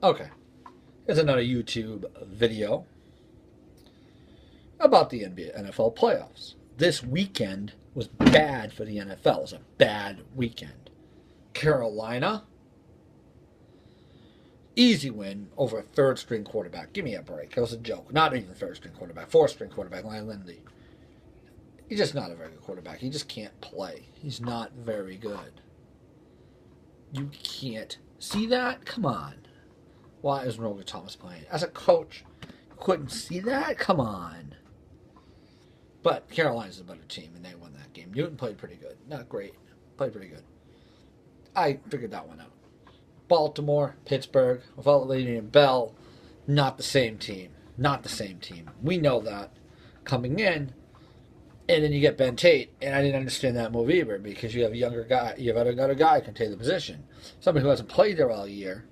Okay, here's another YouTube video about the NFL playoffs. This weekend was bad for the NFL. It was a bad weekend. Carolina, easy win over a third-string quarterback. Give me a break. It was a joke. Not even third-string quarterback. Fourth-string quarterback, Ryan Lindley. He's just not a very good quarterback. He just can't play. He's not very good. You can't see that? Come on. Why is Roger Thomas playing? As a coach, you couldn't see that? Come on. But Carolina's a better team, and they won that game. Newton played pretty good. Not great. Played pretty good. I figured that one out. Baltimore, Pittsburgh, without Le'Veon Bell, not the same team. Not the same team. We know that coming in. And then you get Ben Tate, and I didn't understand that move either because you have a younger guy. You have another guy who can take the position. Somebody who hasn't played there all year.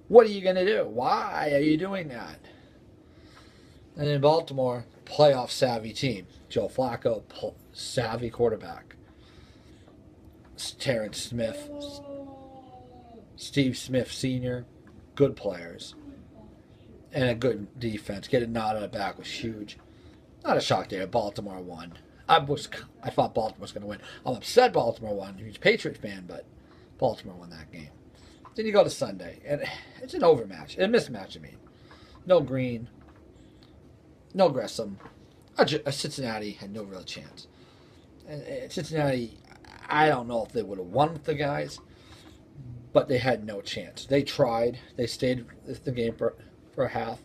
What are you going to do? Why are you doing that? And in Baltimore, playoff savvy team. Joe Flacco, savvy quarterback. Terrence Smith, Steve Smith Sr., good players. And a good defense. Getting nod on the back was huge. Not a shock there. Baltimore won. I thought Baltimore was going to win. I'm upset Baltimore won. I'm a huge Patriot fan, but Baltimore won that game. Then you go to Sunday, and it's an overmatch. A mismatch, I mean. No Green. No Gresham. Cincinnati had no real chance. And Cincinnati, I don't know if they would have won with the guys, but they had no chance. They tried. They stayed with the game for a half.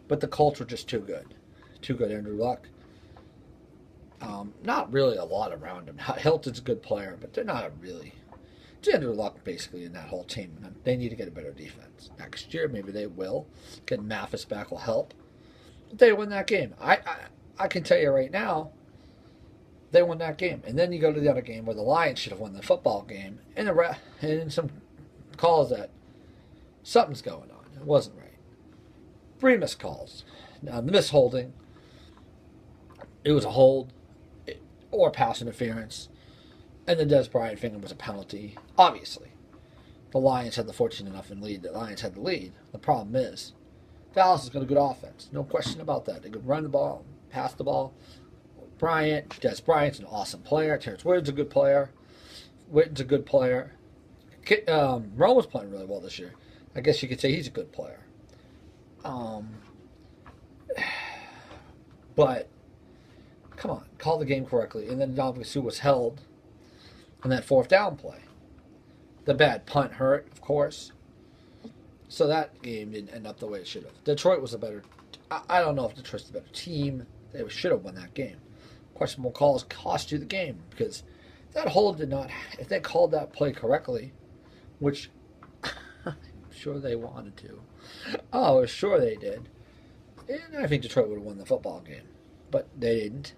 But the Colts were just too good. Too good, Andrew Luck. Not really a lot around him. Hilton's a good player, but they're not a really... It's Andrew Luck, basically, in that whole team. They need to get a better defense. Next year, maybe they will. Getting Mathis back will help. But they win that game. I can tell you right now, they won that game. And then you go to the other game where the Lions should have won the football game. And some calls that something's going on. It wasn't right. 3 missed calls. Now, the misholding, it was a hold or pass interference. And the Des Bryant thing was a penalty. Obviously, the Lions had the 14-0 lead. The Lions had the lead. The problem is, Dallas has got a good offense. No question about that. They could run the ball, pass the ball. Des Bryant's an awesome player. Terrence Williams a good player. Witten's a good player. Romo's playing really well this year. I guess you could say he's a good player. But, come on, call the game correctly. And then Dominic Sue was held on that 4th down play. The bad punt hurt, of course. So that game didn't end up the way it should have. Detroit was a better... I don't know if Detroit's a better team. They should have won that game. Questionable calls cost you the game because that hold did not... If they called that play correctly, which I'm sure they wanted to. Oh, sure they did. And I think Detroit would have won the football game. But they didn't.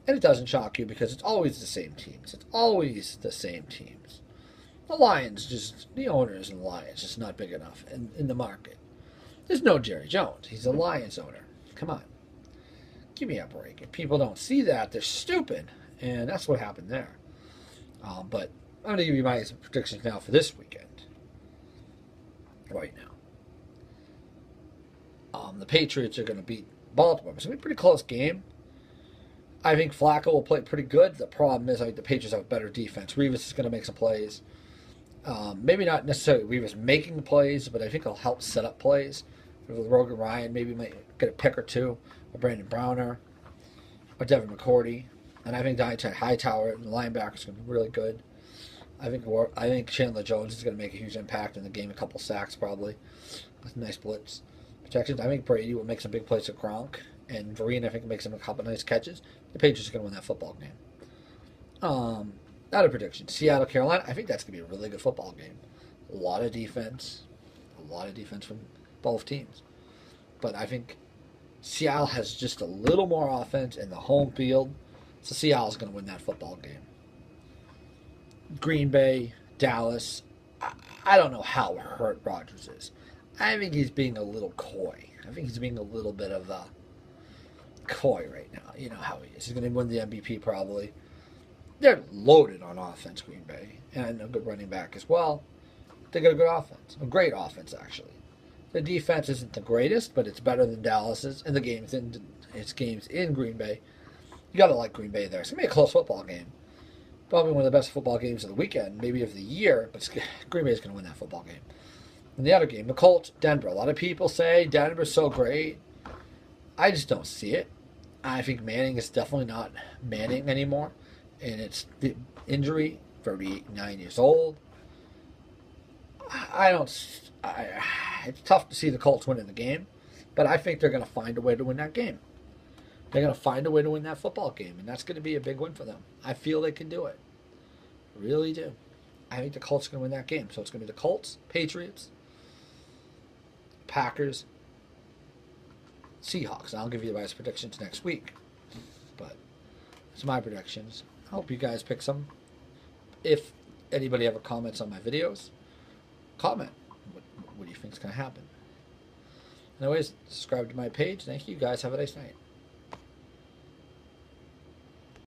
And it doesn't shock you because it's always the same teams. It's always the same teams. The Lions, the owners in the Lions, just not big enough in the market. There's no Jerry Jones. He's a Lions owner. Come on. Give me a break. If people don't see that, they're stupid. And that's what happened there. But I'm going to give you my predictions now for this weekend. Right now. The Patriots are going to beat Baltimore. It's going to be a pretty close game. I think Flacco will play pretty good. The problem is I think the Patriots have a better defense. Revis is going to make some plays. Maybe not necessarily Revis making the plays, but I think he'll help set up plays. With Rogan Ryan, maybe might get a pick or two. Or Brandon Browner. Or Devin McCourty. And I think Hightower and the linebacker is going to be really good. I think Chandler Jones is going to make a huge impact in the game. A couple sacks probably. With nice blitz protections. I think Brady will make some big plays to Gronk. And Vereen, I think, makes him a couple nice catches. The Patriots are going to win that football game. Not a prediction. Seattle, Carolina, I think that's going to be a really good football game. A lot of defense. From both teams. But I think Seattle has just a little more offense in the home field. So Seattle's going to win that football game. Green Bay, Dallas, I don't know how hurt Rodgers is. I think he's being a little coy. I think he's being a little bit of a coy right now. You know how he is. He's going to win the MVP probably. They're loaded on offense, Green Bay, and a good running back as well. They got a good offense, a great offense actually. The defense isn't the greatest, but it's better than Dallas's. And the games in Green Bay. You gotta like Green Bay there. It's gonna be a close football game. Probably one of the best football games of the weekend, maybe of the year. But Green Bay's gonna win that football game. And the other game, the Colts, Denver. A lot of people say Denver's so great. I just don't see it. I think Manning is definitely not Manning anymore. And it's the injury, 39 years old. It's tough to see the Colts winning the game, but I think they're going to find a way to win that game. They're going to find a way to win that football game, and that's going to be a big win for them. I feel they can do it. Really do. I think the Colts are going to win that game. So it's going to be the Colts, Patriots, Packers, Seahawks. I'll give you guys predictions next week, but it's my predictions. I hope you guys pick some. If anybody ever comments on my videos, comment. What do you think is going to happen? Anyways, subscribe to my page. Thank you guys. Have a nice night.